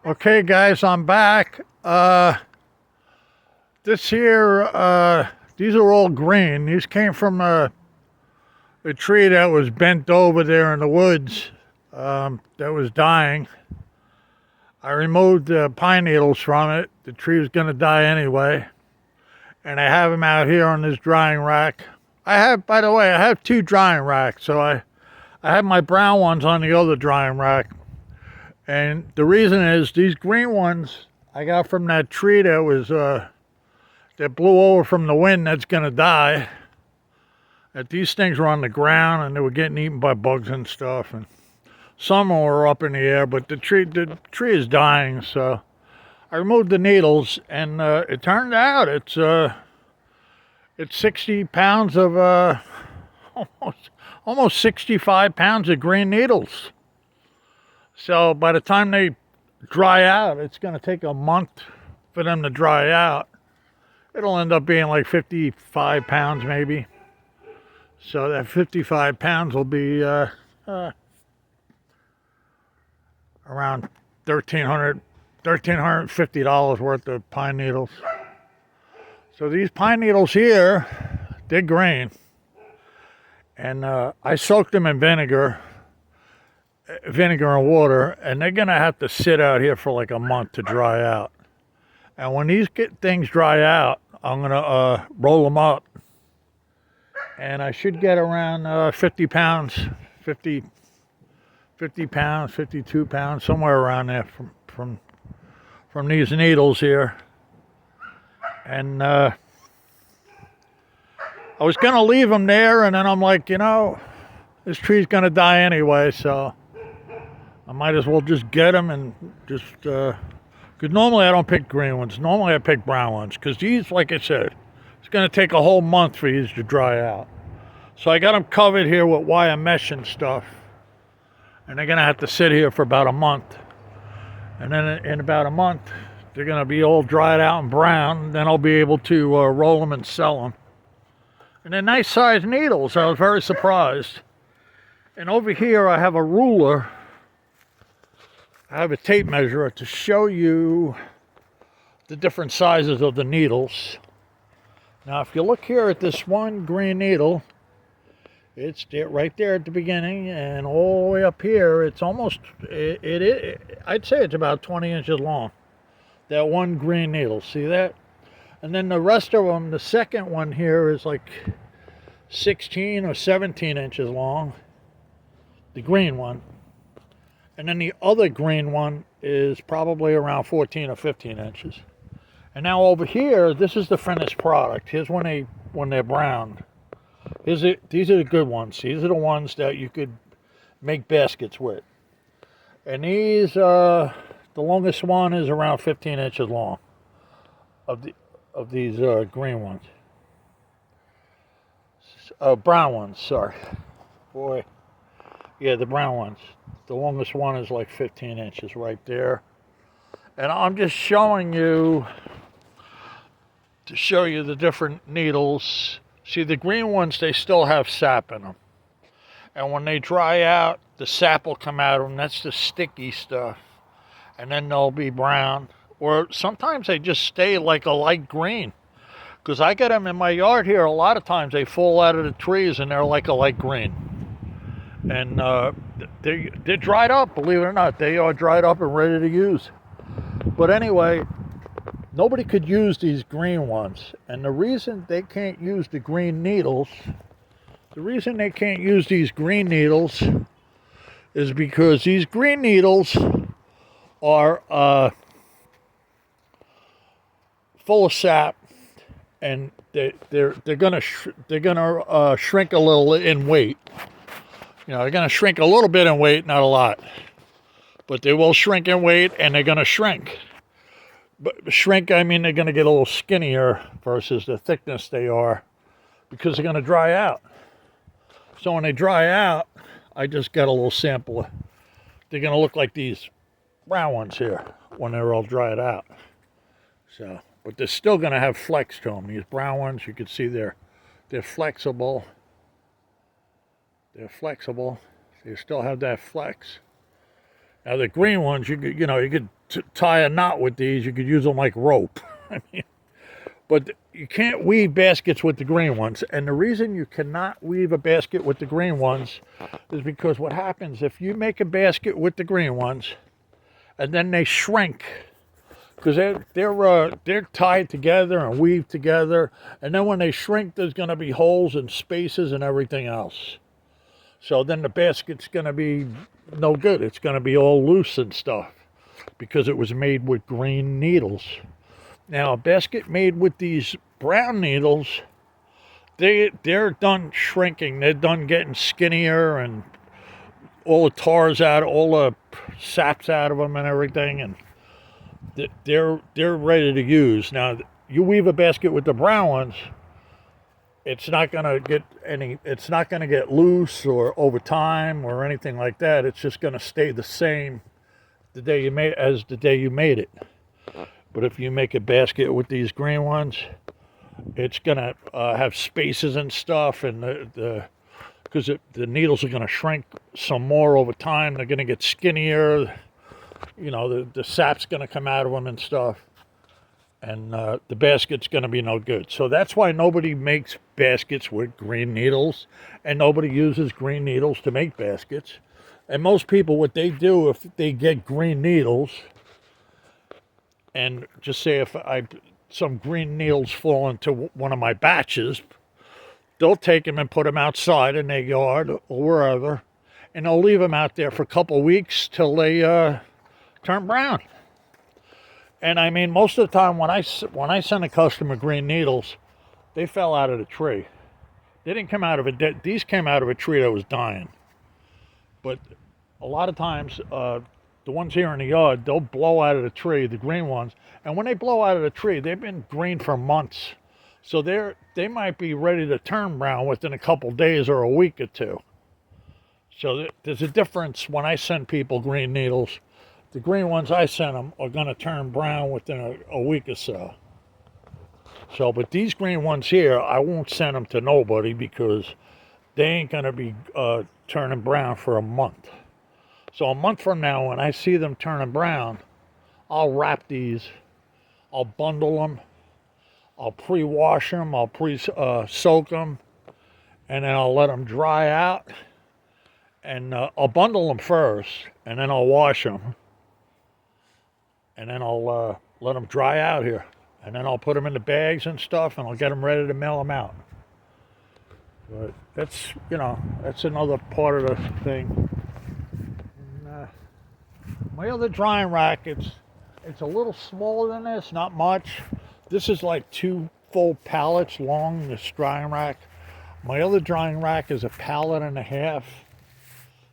Okay, guys, I'm back. This here, these are all green. These came from a tree that was bent over there in the woods that was dying. I removed the pine needles from it. The tree was going to die anyway. And I have them out here on this drying rack. By the way, I have two drying racks. So I have my brown ones on the other drying rack. And the reason is these green ones I got from that tree that blew over from the wind that's gonna die. That these things were on the ground and they were getting eaten by bugs and stuff. And some were up in the air, but the tree is dying. So I removed the needles, and it turned out it's 60 pounds of almost 65 pounds of green needles. So by the time they dry out, it's going to take a month for them to dry out. It'll end up being like 55 pounds maybe. So that 55 pounds will be around $1,350 worth of pine needles. So these pine needles here, they're green. And I soaked them in vinegar and water, and they're gonna have to sit out here for like a month to dry out. And when these things dry out, I'm gonna roll them up, and I should get around 50 pounds, 50 pounds, 52 pounds, somewhere around there from these needles here. And I was gonna leave them there, and then I'm like, this tree's gonna die anyway, so I might as well just get them and just, because normally I don't pick green ones. Normally I pick brown ones, because these, like I said, it's going to take a whole month for these to dry out. So I got them covered here with wire mesh and stuff, and they're going to have to sit here for about a month. And then in about a month, they're going to be all dried out and brown, and then I'll be able to roll them and sell them. And they're nice sized needles. I was very surprised. And over here I have a ruler. I have a tape measure to show you the different sizes of the needles. Now, if you look here at this one green needle, it's right there at the beginning, and all the way up here, it's almost, I'd say it's about 20 inches long. That one green needle, see that? And then the rest of them, the second one here is like 16 or 17 inches long, the green one. And then the other green one is probably around 14 or 15 inches. And now over here, this is the finished product. Here's when they're brown. These are the good ones. These are the ones that you could make baskets with. And these, the longest one is around 15 inches long of these green ones. Brown ones, sorry. Boy. Yeah, the brown ones. The longest one is like 15 inches right there. And I'm just showing you, to show you the different needles. See, the green ones, they still have sap in them. And when they dry out, the sap will come out of them. That's the sticky stuff. And then they'll be brown. Or sometimes they just stay like a light green. Because I get them in my yard here, a lot of times they fall out of the trees and they're like a light green. And they're dried up, believe it or not. They are dried up and ready to use. But anyway, nobody could use these green ones. And the reason they can't use the green needles, is because these green needles are full of sap, and they're gonna shrink a little in weight. They're going to shrink a little bit in weight, not a lot. But they will shrink in weight, and they're going to shrink. But shrink, I mean they're going to get a little skinnier versus the thickness they are, because they're going to dry out. So when they dry out, I just got a little sample. They're going to look like these brown ones here when they're all dried out. So, but they're still going to have flex to them. These brown ones, you can see they're flexible. They're flexible. So you still have that flex. Now the green ones, you could tie a knot with these. You could use them like rope. I mean, but you can't weave baskets with the green ones. And the reason you cannot weave a basket with the green ones is because what happens if you make a basket with the green ones, and then they shrink because they're tied together and weaved together, and then when they shrink, there's going to be holes and spaces and everything else. So then the basket's going to be no good. It's going to be all loose and stuff because it was made with green needles. Now, a basket made with these brown needles, they're done shrinking. They're done getting skinnier, and all the tars out, all the saps out of them and everything, and they're ready to use. Now, you weave a basket with the brown ones, it's not gonna get loose or over time or anything like that. It's just gonna stay the same the day you made it. But if you make a basket with these green ones, it's gonna have spaces and stuff, and because the needles are gonna shrink some more over time. They're gonna get skinnier. The sap's gonna come out of them and stuff, and the basket's gonna be no good. So that's why nobody makes baskets with green needles, and nobody uses green needles to make baskets. And most people, what they do, if they get green needles, and just say if some green needles fall into one of my batches, they'll take them and put them outside in their yard or wherever, and they'll leave them out there for a couple of weeks till they turn brown. And I mean, most of the time when I send a customer green needles, they fell out of the tree. They didn't come out of these came out of a tree that was dying. But a lot of times, the ones here in the yard, they'll blow out of the tree, the green ones. And when they blow out of the tree, they've been green for months. So they might be ready to turn brown within a couple days or a week or two. So there's a difference when I send people green needles. The green ones I send them are going to turn brown within a week or so. But these green ones here, I won't send them to nobody because they ain't going to be turning brown for a month. So a month from now, when I see them turning brown, I'll wrap these, I'll bundle them, I'll pre-wash them, I'll soak them, and then I'll let them dry out. And I'll bundle them first, and then I'll wash them. And then I'll let them dry out here. And then I'll put them in the bags and stuff, and I'll get them ready to mail them out. But that's another part of the thing. And, my other drying rack, it's a little smaller than this, not much. This is like 2 full pallets long, this drying rack. My other drying rack is a pallet and a half.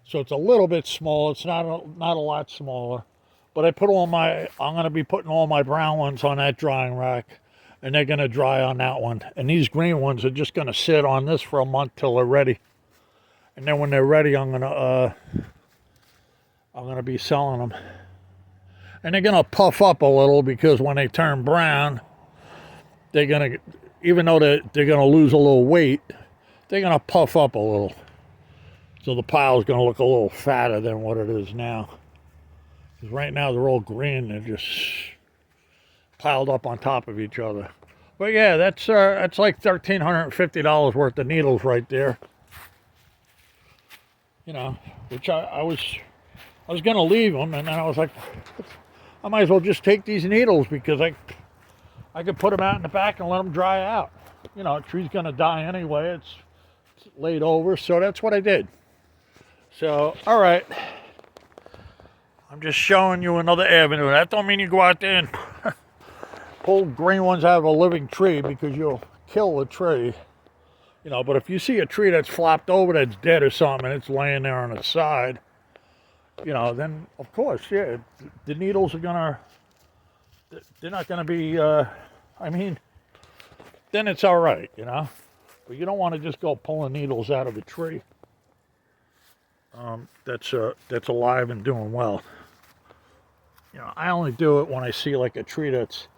So it's a little bit small. It's not a lot smaller. But I'm going to be putting all my brown ones on that drying rack, and they're going to dry on that one. And these green ones are just going to sit on this for a month till they're ready. And then when they're ready, I'm going to be selling them. And they're going to puff up a little because when they turn brown, they're going to, even though they're going to lose a little weight, they're going to puff up a little. So the pile's going to look a little fatter than what it is now. Because right now they're all green. They're just piled up on top of each other. But yeah, that's like $1,350 worth of needles right there. Which I was going to leave them, and then I was like, I might as well just take these needles because I could put them out in the back and let them dry out. A tree's going to die anyway. It's laid over, so that's what I did. So, all right. I'm just showing you another avenue. That don't mean you go out there and pull green ones out of a living tree because you'll kill the tree. But if you see a tree that's flopped over, that's dead or something, and it's laying there on its side, then of course, yeah, the needles they're not gonna be, then it's all right, But you don't want to just go pulling needles out of a tree. That's alive and doing well. I only do it when I see like a tree that's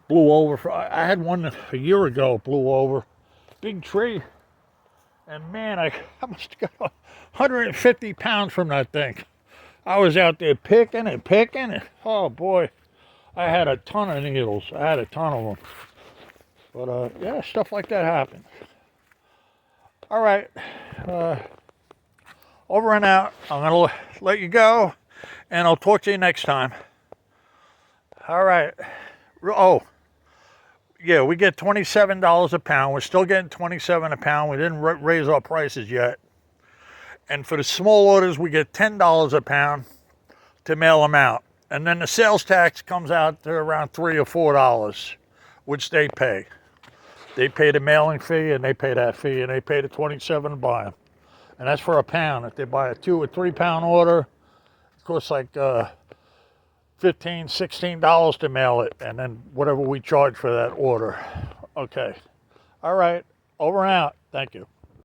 blew over. I had one a year ago, blew over, big tree, and man, I must have got 150 pounds from that thing. I was out there picking and picking. And, oh boy, I had a ton of needles. I had a ton of them. But yeah, stuff like that happens. All right. Over and out. I'm going to let you go, and I'll talk to you next time. All right. Oh, yeah, we get $27 a pound. We're still getting $27 a pound. We didn't raise our prices yet. And for the small orders, we get $10 a pound to mail them out. And then the sales tax comes out to around $3 or $4, which they pay. They pay the mailing fee, and they pay that fee, and they pay the $27 to buy them. And that's for a pound. If they buy a 2 or 3 pound order, it costs like $15, $16 to mail it, and then whatever we charge for that order. Okay. All right. Over and out. Thank you.